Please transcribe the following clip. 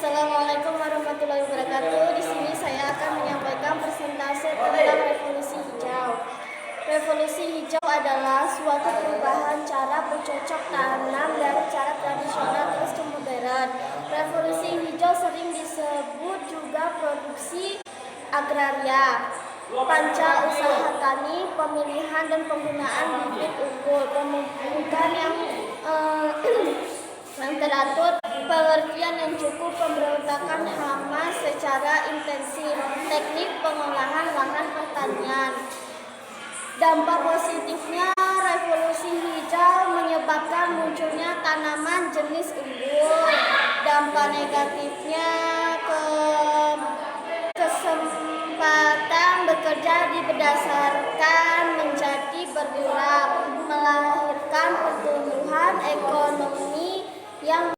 Assalamualaikum warahmatullahi wabarakatuh. Di sini saya akan menyampaikan presentase tentang revolusi hijau. Revolusi hijau adalah suatu perubahan cara bercocok tanam dari cara tradisional terus ke modern. Revolusi hijau sering disebut juga produksi agraria, panca usaha tani, pemilihan dan penggunaan bibit unggul, pemupukan yang teratur, pengertian yang cukup, pemberontakan hama secara intensif, teknik pengolahan lahan pertanian. Dampak positifnya, revolusi hijau menyebabkan munculnya tanaman jenis unggul. Dampak negatifnya, kesempatan bekerja berdasarkan menjadi berkurang, melahirkan pertumbuhan ekonomi yang